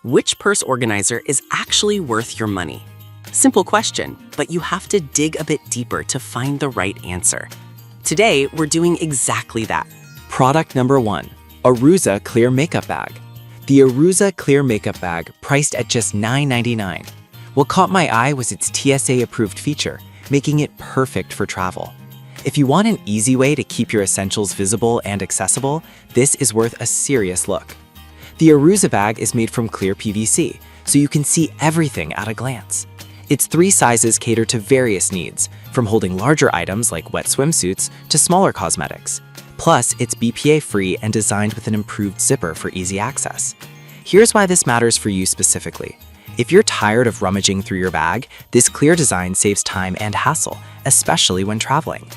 Which purse organizer is actually worth your money? Simple question, but you have to dig a bit deeper to find the right answer. Today, we're doing exactly that. Product number 1, Aruza Clear Makeup Bag. The Aruza Clear Makeup Bag, priced at just $9.99. What caught my eye was its TSA-approved feature, making it perfect for travel. If you want an easy way to keep your essentials visible and accessible, this is worth a serious look. The Aruza bag is made from clear PVC, so you can see everything at a glance. Its 3 sizes cater to various needs, from holding larger items like wet swimsuits to smaller cosmetics. Plus, it's BPA-free and designed with an improved zipper for easy access. Here's why this matters for you specifically. If you're tired of rummaging through your bag, this clear design saves time and hassle, especially when traveling.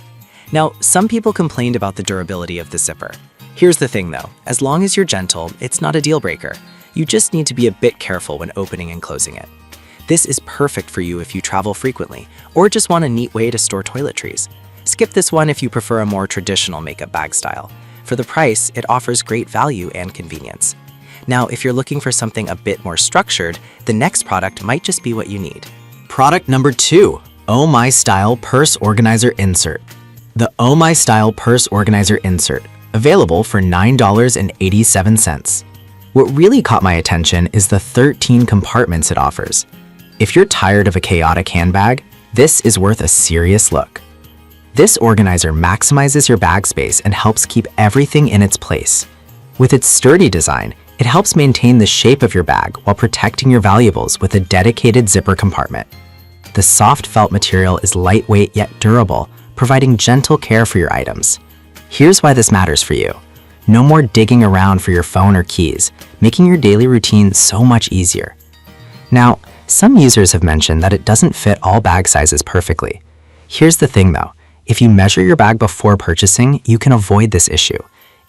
Now, some people complained about the durability of the zipper. Here's the thing though, as long as you're gentle, it's not a deal breaker. You just need to be a bit careful when opening and closing it. This is perfect for you if you travel frequently, or just want a neat way to store toiletries. Skip this one if you prefer a more traditional makeup bag style. For the price, it offers great value and convenience. Now, if you're looking for something a bit more structured, the next product might just be what you need. Product number 2, Oh My Style Purse Organizer Insert. The Oh My Style Purse Organizer Insert, available for $9.87. What really caught my attention is the 13 compartments it offers. If you're tired of a chaotic handbag, this is worth a serious look. This organizer maximizes your bag space and helps keep everything in its place. With its sturdy design, it helps maintain the shape of your bag while protecting your valuables with a dedicated zipper compartment. The soft felt material is lightweight yet durable, providing gentle care for your items. Here's why this matters for you. No more digging around for your phone or keys, making your daily routine so much easier. Now, some users have mentioned that it doesn't fit all bag sizes perfectly. Here's the thing though, if you measure your bag before purchasing, you can avoid this issue.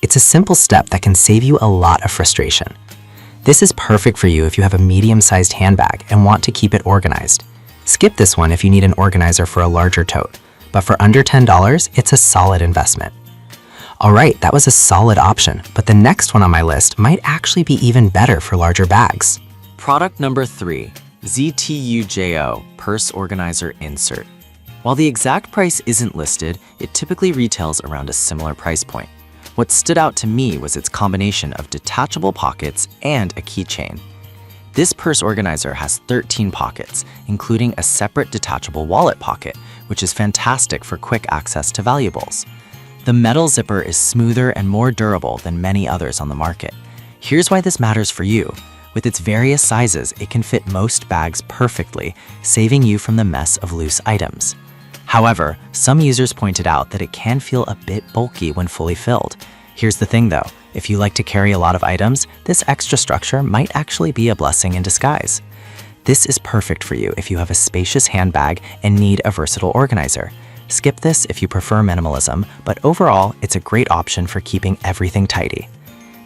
It's a simple step that can save you a lot of frustration. This is perfect for you if you have a medium-sized handbag and want to keep it organized. Skip this one if you need an organizer for a larger tote, but for under $10, it's a solid investment. Alright, that was a solid option, but the next one on my list might actually be even better for larger bags. Product number 3, ZTUJO Purse Organizer Insert. While the exact price isn't listed, it typically retails around a similar price point. What stood out to me was its combination of detachable pockets and a keychain. This purse organizer has 13 pockets, including a separate detachable wallet pocket, which is fantastic for quick access to valuables. The metal zipper is smoother and more durable than many others on the market. Here's why this matters for you. With its various sizes, it can fit most bags perfectly, saving you from the mess of loose items. However, some users pointed out that it can feel a bit bulky when fully filled. Here's the thing though, if you like to carry a lot of items, this extra structure might actually be a blessing in disguise. This is perfect for you if you have a spacious handbag and need a versatile organizer. Skip this if you prefer minimalism, but overall, it's a great option for keeping everything tidy.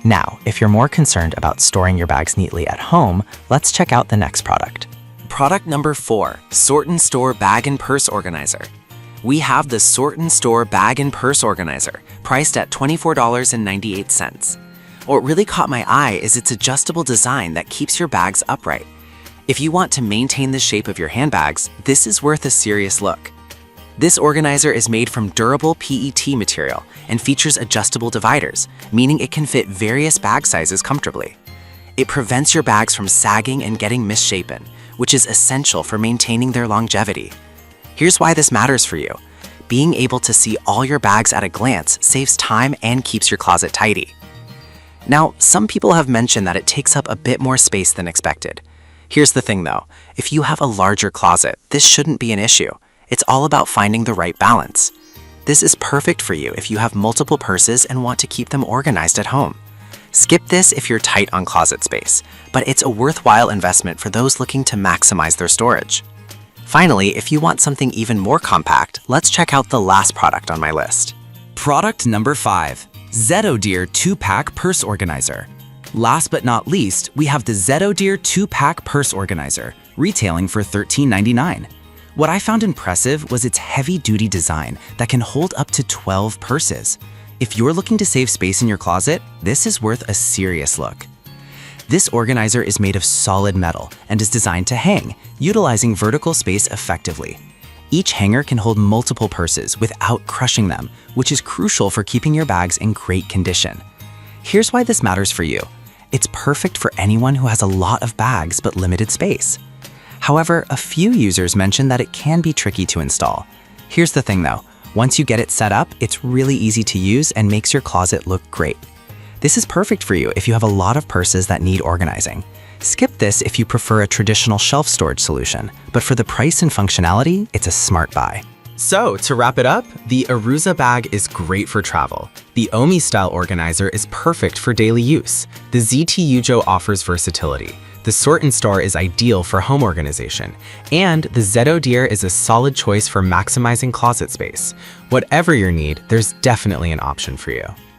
Now, if you're more concerned about storing your bags neatly at home, let's check out the next product. Product number 4, Sort and Store Bag and Purse Organizer. We have the Sort and Store Bag and Purse Organizer, priced at $24.98. What really caught my eye is its adjustable design that keeps your bags upright. If you want to maintain the shape of your handbags, this is worth a serious look. This organizer is made from durable PET material and features adjustable dividers, meaning it can fit various bag sizes comfortably. It prevents your bags from sagging and getting misshapen, which is essential for maintaining their longevity. Here's why this matters for you. Being able to see all your bags at a glance saves time and keeps your closet tidy. Now, some people have mentioned that it takes up a bit more space than expected. Here's the thing though, if you have a larger closet, this shouldn't be an issue. It's all about finding the right balance. This is perfect for you if you have multiple purses and want to keep them organized at home. Skip this if you're tight on closet space, but it's a worthwhile investment for those looking to maximize their storage. Finally, if you want something even more compact, let's check out the last product on my list. Product number 5, Zetodeer 2-Pack Purse Organizer. Last but not least, we have the Zetodeer 2-Pack Purse Organizer, retailing for $13.99. What I found impressive was its heavy-duty design that can hold up to 12 purses. If you're looking to save space in your closet, this is worth a serious look. This organizer is made of solid metal and is designed to hang, utilizing vertical space effectively. Each hanger can hold multiple purses without crushing them, which is crucial for keeping your bags in great condition. Here's why this matters for you. It's perfect for anyone who has a lot of bags but limited space. However, a few users mention that it can be tricky to install. Here's the thing though, once you get it set up, it's really easy to use and makes your closet look great. This is perfect for you if you have a lot of purses that need organizing. Skip this if you prefer a traditional shelf storage solution, but for the price and functionality, it's a smart buy. So, to wrap it up, the Aruza bag is great for travel. The Omi style organizer is perfect for daily use. The ZT Yujo offers versatility. The Sort and Store is ideal for home organization. And the Zeto Deer is a solid choice for maximizing closet space. Whatever your need, there's definitely an option for you.